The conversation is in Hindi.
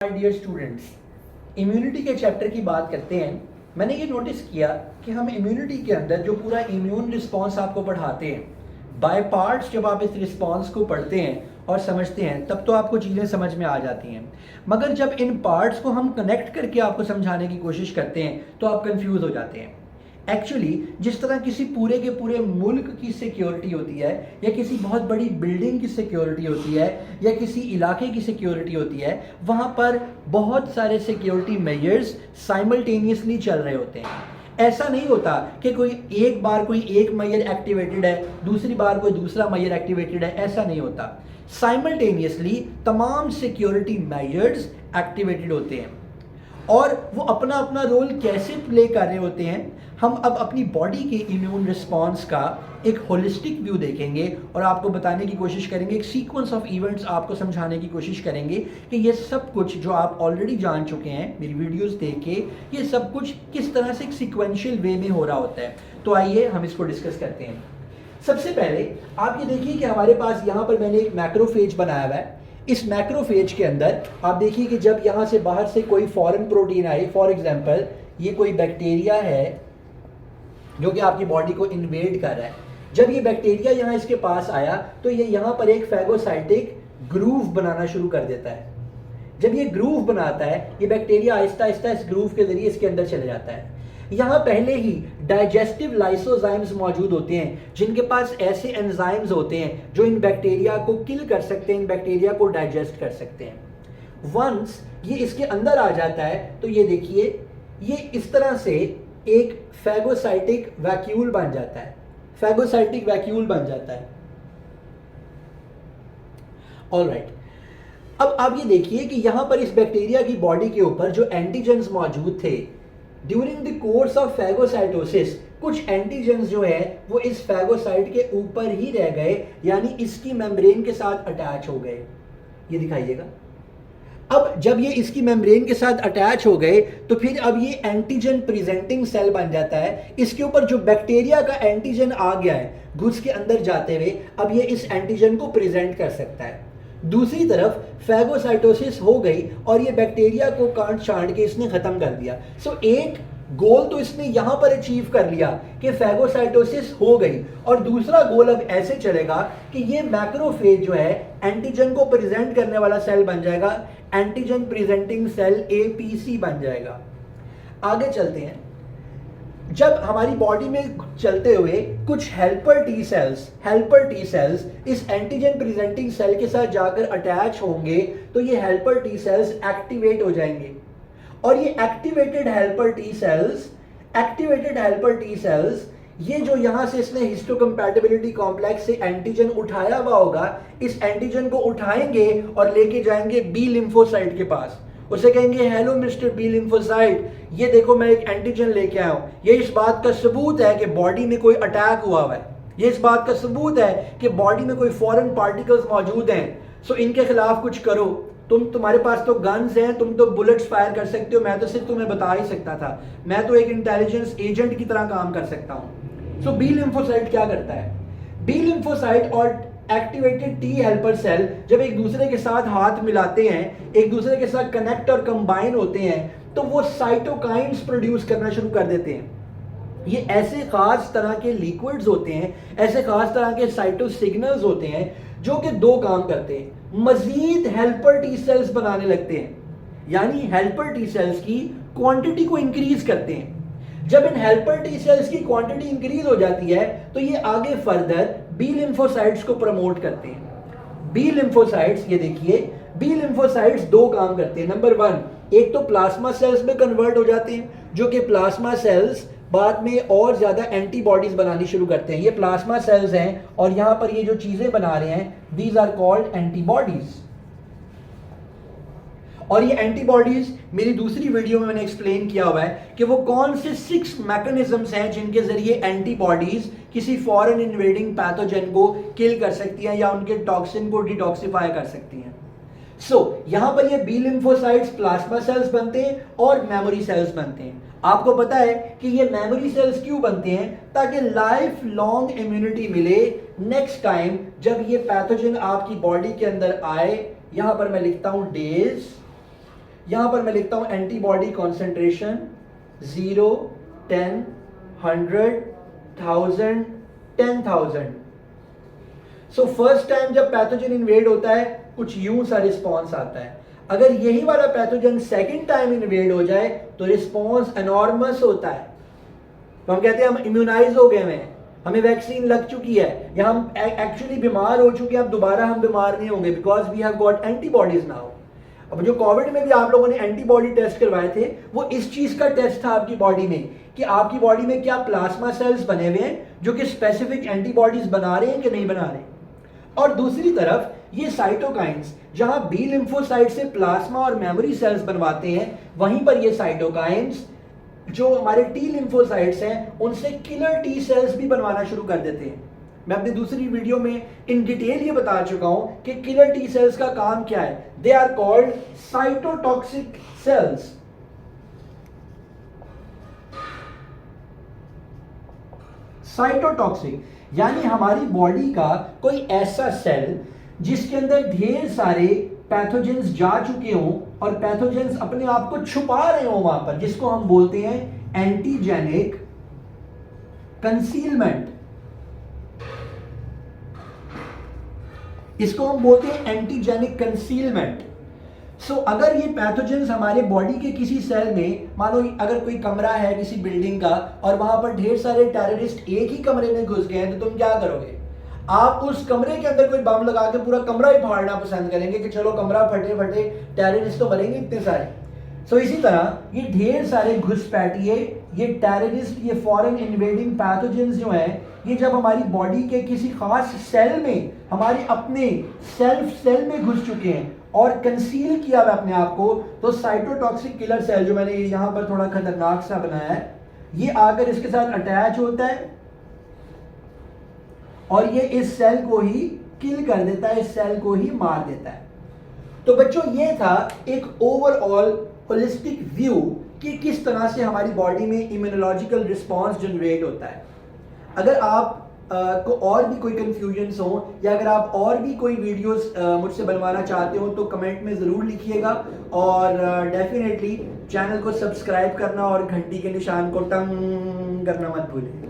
डियर स्टूडेंट्स, इम्यूनिटी के चैप्टर की बात करते हैं। मैंने ये नोटिस किया कि हम इम्यूनिटी के अंदर जो पूरा इम्यून रिस्पॉन्स आपको पढ़ाते हैं, बाय पार्ट्स जब आप इस रिस्पॉन्स को पढ़ते हैं और समझते हैं तब तो आपको चीज़ें समझ में आ जाती हैं, मगर जब इन पार्ट्स को हम कनेक्ट करके आपको समझाने की कोशिश करते हैं तो आप कंफ्यूज हो जाते हैं। एक्चुअली जिस तरह किसी पूरे के पूरे मुल्क की सिक्योरिटी होती है, या किसी बहुत बड़ी बिल्डिंग की सिक्योरिटी होती है, या किसी इलाके की सिक्योरिटी होती है, वहाँ पर बहुत सारे सिक्योरिटी मेजर्स साइमल्टेनियसली चल रहे होते हैं। ऐसा नहीं होता कि कोई एक मेजर एक्टिवेटेड है, दूसरी बार कोई दूसरा मेजर एक्टिवेटेड है, ऐसा नहीं होता। साइमल्टेनियसली तमाम सिक्योरिटी मेजर्स एक्टिवेटेड होते हैं और वो अपना अपना रोल कैसे प्ले कर रहे होते हैं। हम अब अपनी बॉडी के इम्यून रिस्पॉन्स का एक होलिस्टिक व्यू देखेंगे और आपको बताने की कोशिश करेंगे, एक सीक्वेंस ऑफ इवेंट्स आपको समझाने की कोशिश करेंगे कि ये सब कुछ जो आप ऑलरेडी जान चुके हैं मेरी वीडियोस देख के, ये सब कुछ किस तरह से एक सीक्वेंशियल वे में हो रहा होता है। तो आइए हम इसको डिस्कस करते हैं। सबसे पहले आप ये देखिए कि हमारे पास यहाँ पर मैंने एक मैक्रोफेज बनाया हुआ है। इस मैक्रोफेज के अंदर आप देखिए कि जब यहाँ से बाहर से कोई फॉरेन प्रोटीन आए, फॉर एग्जांपल ये कोई बैक्टीरिया है जो कि आपकी बॉडी को इन्वेड कर रहा है, जब ये बैक्टीरिया यहाँ इसके पास आया तो ये यहाँ पर एक फैगोसाइटिक ग्रूव बनाना शुरू कर देता है। जब ये ग्रूव बनाता है, ये बैक्टीरिया आहिस्ता आहिस्ता इस ग्रूव के जरिए इसके अंदर चले जाता है। यहाँ पहले ही डाइजेस्टिव लाइसोजाइम्स मौजूद होते हैं जिनके पास ऐसे एंजाइम्स होते हैं जो इन बैक्टीरिया को किल कर सकते हैं, इन बैक्टीरिया को डाइजेस्ट कर सकते हैं। वंस ये इसके अंदर आ जाता है तो ये देखिए ये इस तरह से एक फैगोसाइटिक वैक्यूल बन जाता है, फैगोसाइटिक वैक्यूल बन जाता है। ऑलराइट, अब आप ये देखिए कि यहां पर इस बैक्टीरिया की बॉडी के ऊपर जो एंटीजेंस मौजूद थे during the course of phagocytosis, कुछ एंटीजेंस जो है वो इस फैगोसाइट के ऊपर ही रह गए, यानी इसकी मेम्ब्रेन के साथ अटैच हो गए। ये दिखाइएगा। अब जब ये इसकी मेम्ब्रेन के साथ अटैच हो गए तो फिर अब ये एंटीजन प्रेजेंटिंग सेल बन जाता है। इसके ऊपर जो बैक्टीरिया का एंटीजन आ गया है घुस के अंदर जाते हुए, अब ये इस एंटीजन को प्रेजेंट कर सकता है। दूसरी तरफ फैगोसाइटोसिस हो गई और ये बैक्टीरिया को काट छांट के इसने खत्म कर दिया। सो एक गोल तो इसने यहां पर अचीव कर लिया कि फैगोसाइटोसिस हो गई, और दूसरा गोल अब ऐसे चलेगा कि ये मैक्रोफेज जो है एंटीजन को प्रेजेंट करने वाला सेल बन जाएगा, एंटीजन प्रेजेंटिंग सेल एपीसी बन जाएगा। आगे चलते हैं। जब हमारी बॉडी में चलते हुए कुछ हेल्पर टी सेल्स इस एंटीजन प्रेजेंटिंग सेल के साथ जाकर अटैच होंगे तो ये हेल्पर टी सेल्स एक्टिवेट हो जाएंगे, और ये एक्टिवेटेड हेल्पर टी सेल्स ये जो यहां से इसने हिस्टोकम्पैटिबिलिटी कॉम्प्लेक्स से एंटीजन उठाया हुआ होगा, इस एंटीजन को उठाएंगे और लेके जाएंगे बी लिम्फोसाइट के पास। उसे कहेंगे हेलो मिस्टर बी लिम्फोसाइट, ये देखो मैं एक एंटीजन लेके आया हूं। ये इस बात का सबूत है कि बॉडी में कोई अटैक हुआ है, ये इस बात का सबूत है कि बॉडी में कोई फॉरेन पार्टिकल्स मौजूद हैं। सो इनके खिलाफ कुछ करो। तुम्हारे पास तो गन्स हैं, तुम तो बुलेट्स फायर कर सकते हो, मैं तो सिर्फ तुम्हें बता ही सकता था, मैं तो एक इंटेलिजेंस एजेंट की तरह काम कर सकता हूं। सो बी लिम्फोसाइट क्या करता है? बी लिम्फोसाइट और एक्टिवेटेड टी हेल्पर सेल जब एक दूसरे के साथ हाथ मिलाते हैं, एक दूसरे के साथ कनेक्ट और कंबाइन होते हैं, तो वो साइटोकाइन्स प्रोड्यूस करना शुरू कर देते हैं। ये ऐसे खास तरह के लिक्विड्स होते हैं, ऐसे खास तरह के साइटोसिग्नल्स होते हैं जो कि दो काम करते हैं, मजीद हेल्पर टी सेल्स बनाने लगते हैं, यानी हेल्पर टी सेल्स की क्वांटिटी को इंक्रीज करते हैं। जब इन हेल्पर टी सेल्स की क्वांटिटी इंक्रीज हो जाती है तो ये आगे फर्दर बी लिम्फोसाइट्स को प्रमोट करते हैं। बी लिम्फोसाइट्स, ये देखिए, बी लिम्फोसाइट्स दो काम करते हैं। नंबर वन, एक तो प्लाज्मा सेल्स में कन्वर्ट हो जाते हैं, जो कि प्लाज्मा सेल्स बाद में और ज्यादा एंटीबॉडीज बनानी शुरू करते हैं। ये प्लाज्मा सेल्स हैं और यहां पर ये जो चीजें बना रहे हैं, दीज आर कॉल्ड एंटीबॉडीज। और ये एंटीबॉडीज मेरी दूसरी वीडियो में मैंने एक्सप्लेन किया हुआ है कि वो कौन से 6 मैकेनिज्म्स हैं जिनके जरिए एंटीबॉडीज किसी फॉरेन इन्वेडिंग पैथोजन को किल कर सकती हैं या उनके टॉक्सिन को डिटॉक्सिफाई कर सकती हैं। यहां पर ये बी लिम्फोसाइट्स प्लाज्मा सेल्स बनते हैं और मेमोरी सेल्स बनते हैं। आपको पता है कि ये मेमोरी सेल्स क्यों बनते हैं? ताकि लाइफ लॉन्ग इम्यूनिटी मिले नेक्स्ट टाइम जब ये पैथोजन आपकी बॉडी के अंदर आए। यहां पर मैं लिखता हूं डेज यहां पर मैं लिखता हूं antibody concentration 0, 10, 100, 1000, 10,000। So first time जब पैथोजन इन्वेड होता है कुछ यूं सा रिस्पॉन्स आता है। अगर यही वाला पैथोजन सेकंड टाइम इन्वेड हो जाए तो रिस्पॉन्स एनॉर्मस होता है। तो हम कहते हैं हम इम्यूनाइज हो गए हैं, हमें वैक्सीन लग चुकी है, या हम एक्चुअली बीमार हो चुके हैं, अब दोबारा हम बीमार नहीं होंगे because we have got antibodies now. अब जो कोविड में भी आप लोगों ने एंटीबॉडी टेस्ट करवाए थे वो इस चीज का टेस्ट था आपकी बॉडी में कि आपकी बॉडी में क्या प्लाज्मा सेल्स बने हुए हैं जो कि स्पेसिफिक एंटीबॉडीज बना रहे हैं कि नहीं बना रहे। और दूसरी तरफ ये साइटोकाइंस जहां बी लिम्फोसाइट से प्लाज्मा और मेमोरी सेल्स बनवाते हैं, वहीं पर ये साइटोकाइंस जो हमारे टी लिम्फोसाइट्स हैं उनसे किलर टी सेल्स भी बनवाना शुरू कर देते हैं। मैं अपनी दूसरी वीडियो में इन डिटेल ये बता चुका हूं कि किलर टी सेल्स का काम क्या है। They are called cytotoxic cells. Cytotoxic यानी हमारी बॉडी का कोई ऐसा सेल जिसके अंदर ढेर सारे पैथोजेंस जा चुके हों और पैथोजेंस अपने आप को छुपा रहे हो वहां पर, जिसको हम बोलते हैं एंटीजेनिक कंसीलमेंट। इसको हम बोलते हैं एंटीजेनिक कंसीलमेंट। सो अगर ये पैथोजेंस हमारे बॉडी के किसी सेल में, मान लो अगर कोई कमरा है किसी बिल्डिंग का और वहां पर ढेर सारे टेररिस्ट एक ही कमरे में घुस गए हैं, तो तुम क्या करोगे? आप उस कमरे के अंदर कोई बम लगा के पूरा कमरा ही फाड़ना पसंद करेंगे कि चलो कमरा फटे फटे, टेररिस्ट तो मरेंगे इतने सारे। सो इसी तरह ये ढेर सारे घुसपैठिए, ये टेररिस्ट, ये फॉरेन इन्वेडिंग पैथोजेंस जो हैं, ये जब हमारी बॉडी के किसी खास सेल में, हमारे अपने सेल्फ सेल में घुस चुके हैं और कंसील किया हुआ अपने आप को, तो साइटोटॉक्सिक किलर सेल जो मैंने यहां पर थोड़ा खतरनाक सा बनाया है, ये आकर इसके साथ अटैच होता है और ये इस सेल को ही किल कर देता है, इस सेल को ही मार देता है। तो बच्चों ये था एक ओवरऑल होलिस्टिक व्यू कि किस तरह से हमारी बॉडी में इम्यूनोलॉजिकल रिस्पांस जनरेट होता है। अगर आप को और भी कोई कंफ्यूजन्स हो या अगर आप और भी कोई वीडियोस मुझसे बनवाना चाहते हो तो कमेंट में ज़रूर लिखिएगा और डेफिनेटली चैनल को सब्सक्राइब करना और घंटी के निशान को टंग करना मत भूलिए।